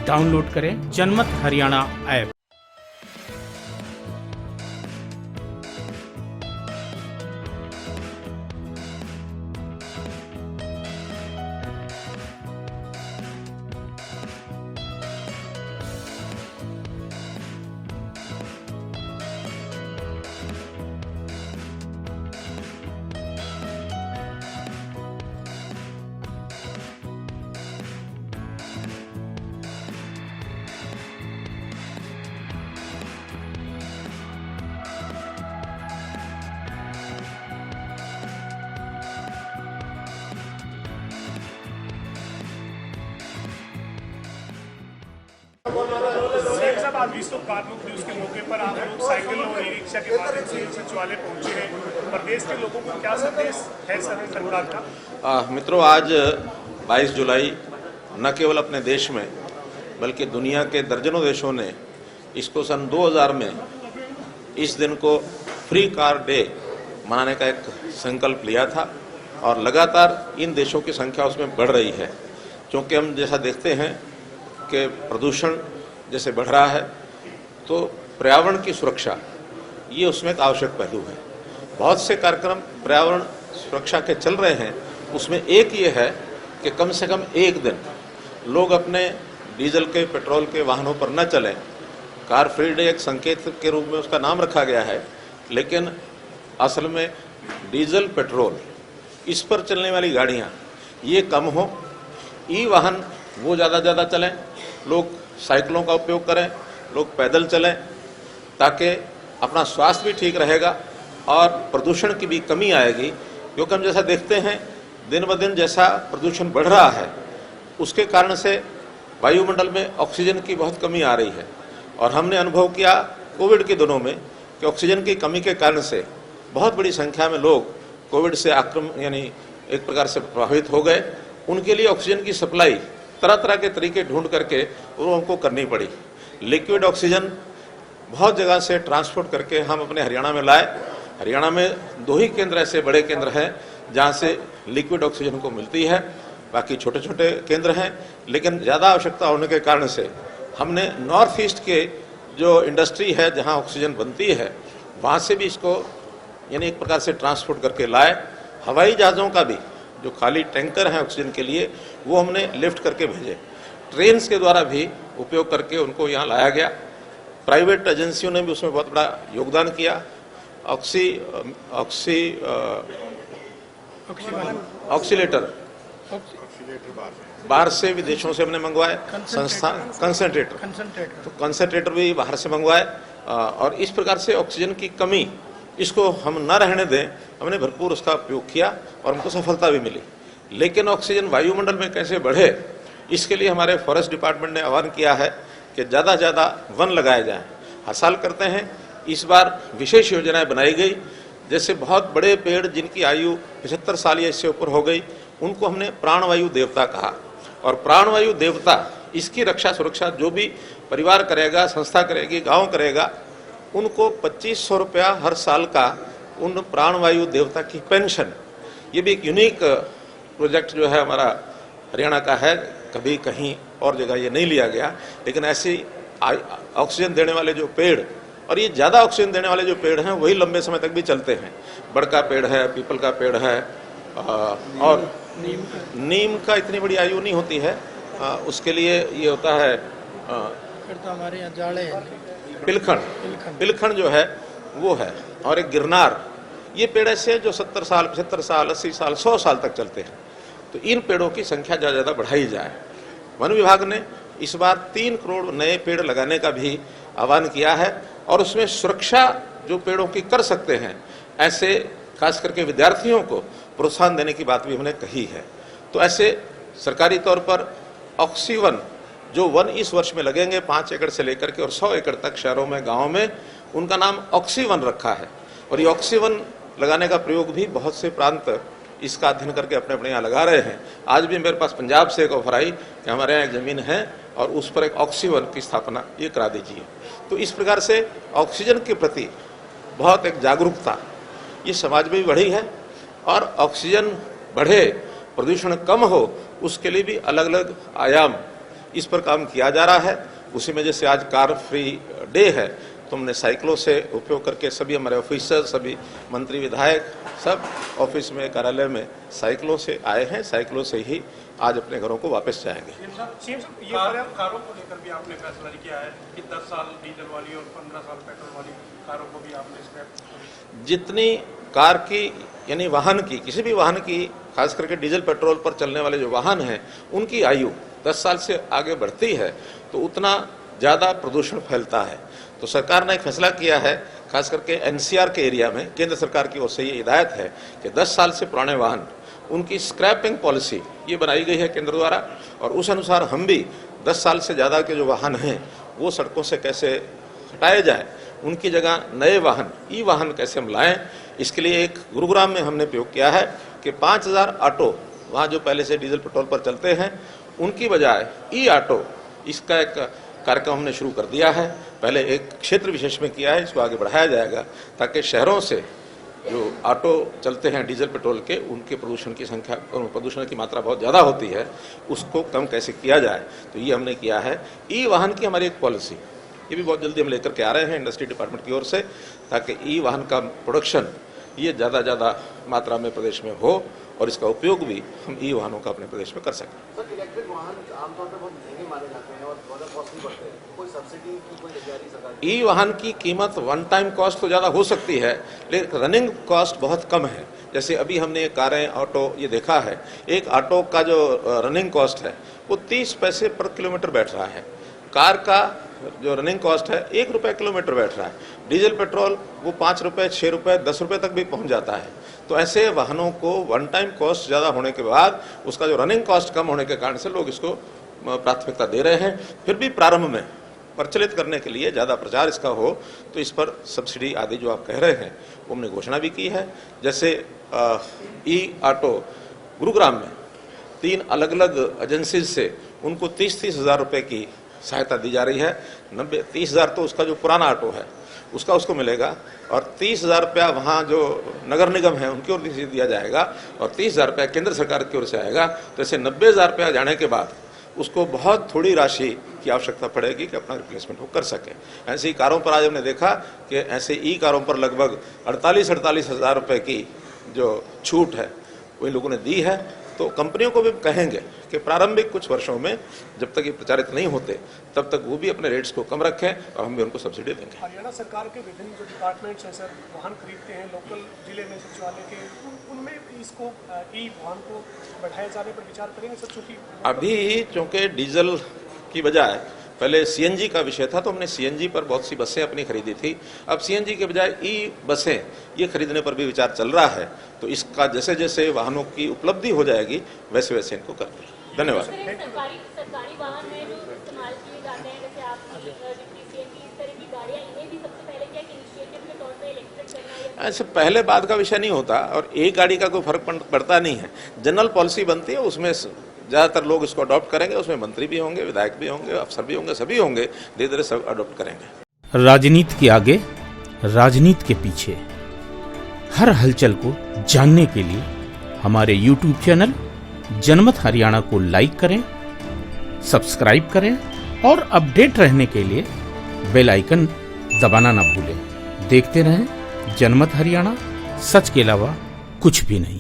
Download करें जनमत Haryana app. साहब, आज विश्व कार्मिक दिवस के मौके पर आप लोग साइकिल और ई रिक्शा के माध्यम से सचिवालय पहुंचे हैं। प्रदेश के लोगों को क्या संदेश है सरकार का? मित्रों, आज 22 जुलाई न केवल अपने देश में बल्कि दुनिया के दर्जनों देशों ने इसको सन 2000 में इस दिन को फ्री कार डे मनाने का एक संकल्प लिया था और लगातार इन देशों की संख्या उसमें बढ़ रही है, क्योंकि हम जैसा देखते हैं कि प्रदूषण जैसे बढ़ रहा है तो पर्यावरण की सुरक्षा ये उसमें एक आवश्यक पहलू है। बहुत से कार्यक्रम पर्यावरण सुरक्षा के चल रहे हैं, उसमें एक ये है कि कम से कम एक दिन लोग अपने डीजल के पेट्रोल के वाहनों पर न चलें। कार फ्री डे एक संकेत के रूप में उसका नाम रखा गया है, लेकिन असल में डीजल पेट्रोल इस पर चलने वाली गाड़ियाँ ये कम हो, ई वाहन वो ज़्यादा चलें, लोग साइकिलों का उपयोग करें, लोग पैदल चलें, ताकि अपना स्वास्थ्य भी ठीक रहेगा और प्रदूषण की भी कमी आएगी। क्योंकि हम जैसा देखते हैं दिन ब दिन जैसा प्रदूषण बढ़ रहा है उसके कारण से वायुमंडल में ऑक्सीजन की बहुत कमी आ रही है और हमने अनुभव किया कोविड के दिनों में कि ऑक्सीजन की कमी के कारण से बहुत बड़ी संख्या में लोग कोविड से यानी एक प्रकार से प्रभावित हो गए। उनके लिए ऑक्सीजन की सप्लाई तरह तरह के तरीके ढूंढ करके उनको करनी पड़ी। लिक्विड ऑक्सीजन बहुत जगह से ट्रांसपोर्ट करके हम अपने हरियाणा में लाए। हरियाणा में 2 ही केंद्र ऐसे बड़े केंद्र हैं जहाँ से लिक्विड ऑक्सीजन को मिलती है, बाकी छोटे छोटे केंद्र हैं, लेकिन ज़्यादा आवश्यकता होने के कारण से हमने नॉर्थ ईस्ट के जो इंडस्ट्री है जहाँ ऑक्सीजन बनती है वहाँ से भी इसको यानी एक प्रकार से ट्रांसपोर्ट करके लाए। हवाई जहाज़ों का भी जो खाली टैंकर हैं ऑक्सीजन के लिए वो हमने लिफ्ट करके भेजे। ट्रेन्स के द्वारा भी उपयोग करके उनको यहाँ लाया गया। प्राइवेट एजेंसियों ने भी उसमें बहुत बड़ा योगदान किया। ऑक्सीलेटर बाहर से विदेशों से हमने मंगवाए। कंसंट्रेटर भी बाहर से मंगवाए और इस प्रकार से ऑक्सीजन की कमी इसको हम न रहने दें, हमने भरपूर उसका उपयोग किया और हमको सफलता भी मिली। लेकिन ऑक्सीजन वायुमंडल में कैसे बढ़े इसके लिए हमारे फॉरेस्ट डिपार्टमेंट ने आह्वान किया है कि ज़्यादा से ज़्यादा वन लगाए जाएं। हर साल करते हैं, इस बार विशेष योजनाएं बनाई गई। जैसे बहुत बड़े पेड़ जिनकी आयु 75 साल या इससे ऊपर हो गई उनको हमने प्राणवायु देवता कहा और प्राणवायु देवता इसकी रक्षा सुरक्षा जो भी परिवार करेगा, संस्था करेगी, गाँव करेगा, उनको 2500 रुपया हर साल का उन प्राणवायु देवता की पेंशन। ये भी एक यूनिक प्रोजेक्ट जो है हमारा हरियाणा का है, कभी कहीं और जगह ये नहीं लिया गया। लेकिन ऐसी ऑक्सीजन देने वाले जो पेड़ और ये ज़्यादा ऑक्सीजन देने वाले जो पेड़ हैं वही लंबे समय तक भी चलते हैं। बड़ का पेड़ है, पीपल का पेड़ है और नीम का इतनी बड़ी आयु नहीं होती है, उसके लिए ये होता है तो हमारे यहाँ जाड़े हैं पिलखण जो है वो है, और एक गिरनार। ये पेड़ ऐसे जो 70 साल 75 साल 80 साल 100 साल तक चलते हैं। तो इन पेड़ों की संख्या ज़्यादा बढ़ाई जाए। वन विभाग ने इस बार 3 करोड़ नए पेड़ लगाने का भी आह्वान किया है और उसमें सुरक्षा जो पेड़ों की कर सकते हैं, ऐसे खास करके विद्यार्थियों को प्रोत्साहन देने की बात भी हमने कही है। तो ऐसे सरकारी तौर पर ऑक्सीवन जो वन इस वर्ष में लगेंगे 5 एकड़ से लेकर के और 100 एकड़ तक शहरों में, गाँव में, उनका नाम ऑक्सीवन रखा है। और ये ऑक्सीवन लगाने का प्रयोग भी बहुत से प्रांत इसका अध्ययन करके अपने अपने यहाँ लगा रहे हैं। आज भी मेरे पास पंजाब से एक ऑफर आई कि हमारे यहाँ एक ज़मीन है और उस पर एक ऑक्सीवन की स्थापना ये करा दीजिए। तो इस प्रकार से ऑक्सीजन के प्रति बहुत एक जागरूकता ये समाज में भी बढ़ी है और ऑक्सीजन बढ़े, प्रदूषण कम हो, उसके लिए भी अलग अलग आयाम इस पर काम किया जा रहा है। उसी में जैसे आज कार फ्री डे है, तो हमने साइकिलों से उपयोग करके सभी हमारे ऑफिसर, सभी मंत्री, विधायक सब ऑफिस में, कार्यालय में साइकिलों से आए हैं। साइकिलों से ही आज अपने घरों को वापस जाएंगे। कारों को लेकर भी आपने फैसला किया है कि 10 साल डीजल वाली और 15 साल पेट्रोल वाली कारों को भी आपने स्क्रैप। जितनी कार की यानी वाहन की, किसी भी वाहन की, खास करके डीजल पेट्रोल पर चलने वाले जो वाहन हैं, उनकी आयु 10 साल से आगे बढ़ती है तो उतना ज़्यादा प्रदूषण फैलता है। तो सरकार ने एक फैसला किया है, खास करके एनसीआर के एरिया में केंद्र सरकार की ओर से ये हिदायत है कि 10 साल से पुराने वाहन, उनकी स्क्रैपिंग पॉलिसी ये बनाई गई है केंद्र द्वारा, और उस अनुसार हम भी 10 साल से ज़्यादा के जो वाहन हैं वो सड़कों से कैसे हटाए जाए, उनकी जगह नए वाहन, ई वाहन कैसे हम लाएं। इसके लिए एक गुरुग्राम में हमने प्रयोग किया है कि 5000 ऑटो वहाँ जो पहले से डीजल पेट्रोल पर चलते हैं उनकी बजाय ई ऑटो, इसका एक कार्यक्रम हमने शुरू कर दिया है। पहले एक क्षेत्र विशेष में किया है, इसको आगे बढ़ाया जाएगा ताकि शहरों से जो ऑटो चलते हैं डीजल पेट्रोल के, उनके प्रदूषण की संख्या, प्रदूषण की मात्रा बहुत ज़्यादा होती है, उसको कम कैसे किया जाए, तो ये हमने किया है। ई वाहन की हमारी एक पॉलिसी, ये भी बहुत जल्दी हम लेकर के आ रहे हैं इंडस्ट्री डिपार्टमेंट की ओर से, ताकि ई वाहन का प्रोडक्शन ये ज़्यादा मात्रा में प्रदेश में हो और इसका उपयोग भी हम ई वाहनों का अपने प्रदेश में कर सकें। सर, इलेक्ट्रिक वाहन आमतौर पर बहुत महंगे माने जाते हैं और बहुत कॉस्टली पड़ते हैं, कोई सब्सिडी की कोई तैयारी सरकार की? ई वाहन की कीमत वन टाइम कॉस्ट तो ज़्यादा हो सकती है, लेकिन रनिंग कॉस्ट बहुत कम है। जैसे अभी हमने कारें, ऑटो ये देखा है, एक ऑटो का जो रनिंग कॉस्ट है वो 30 पैसे पर किलोमीटर बैठ रहा है। कार का जो रनिंग कॉस्ट है 1 रुपये किलोमीटर बैठ रहा है। डीजल पेट्रोल वो 5 रुपये, 6 रुपये, 10 रुपये तक भी पहुंच जाता है। तो ऐसे वाहनों को वन टाइम कॉस्ट ज़्यादा होने के बाद उसका जो रनिंग कॉस्ट कम होने के कारण से लोग इसको प्राथमिकता दे रहे हैं। फिर भी प्रारंभ में प्रचलित करने के लिए, ज़्यादा प्रचार इसका हो, तो इस पर सब्सिडी आदि जो आप कह रहे हैं वो हमने घोषणा भी की है। जैसे ई ऑटो गुरुग्राम में 3 अलग अलग एजेंसीज से उनको 30-30 हज़ार रुपये की सहायता दी जा रही है। 30 हज़ार तो उसका जो पुराना ऑटो है उसको मिलेगा, और 30 हज़ार रुपया वहाँ जो नगर निगम है उनकी ओर से दिया जाएगा, और 30 हज़ार रुपया केंद्र सरकार की ओर से आएगा। तो ऐसे 90 हज़ार रुपया जाने के बाद उसको बहुत थोड़ी राशि की आवश्यकता पड़ेगी कि अपना रिप्लेसमेंट वो कर सके। ऐसी कारों पर आज हमने देखा कि ऐसे ई कारों पर लगभग 48 हज़ार रुपये की जो छूट है वो इन लोगों ने दी है। तो कंपनियों को भी कहेंगे कि प्रारंभिक कुछ वर्षों में जब तक ये प्रचारित नहीं होते तब तक वो भी अपने रेट्स को कम रखें और हम भी उनको सब्सिडी देंगे। हरियाणा सरकार के विभिन्न जो डिपार्टमेंट्स हैं सर, वाहन खरीदते हैं लोकल जिले में सचिवालय के, उनमें इसको ई वाहन को बढ़ाए जाने पर विचार करेंगे सर? चूँकि अभी चूँकि डीजल की बजाय पहले सीएनजी का विषय था, तो हमने सीएनजी पर बहुत सी बसें अपनी खरीदी थी। अब सीएनजी के बजाय ई बसें ये खरीदने पर भी विचार चल रहा है। तो इसका जैसे जैसे वाहनों की उपलब्धि हो जाएगी वैसे वैसे इनको करते हैं। धन्यवाद। सरकारी वाहन है जो इस्तेमाल किए जाते हैं, जैसे आपकी सीएनजी, इस तरह की गाड़ियाँ, इन्हें भी सबसे पहले क्या इनिशिएटिव के तौर पे इलेक्ट्रिक करना है? ऐसे पहले बाद का विषय नहीं होता, और एक गाड़ी का कोई फर्क पड़ता नहीं है। जनरल पॉलिसी बनती है, उसमें ज़्यादातर लोग इसको अडॉप्ट करेंगे। उसमें मंत्री भी होंगे, विधायक भी होंगे, अफसर भी होंगे, सभी होंगे, धीरे धीरे सब अडॉप्ट करेंगे। राजनीति के आगे, राजनीति के पीछे, हर हलचल को जानने के लिए हमारे YouTube चैनल जनमत हरियाणा को लाइक करें, सब्सक्राइब करें और अपडेट रहने के लिए बेल आइकन दबाना ना भूलें। देखते रहें जनमत हरियाणा, सच के अलावा कुछ भी नहीं।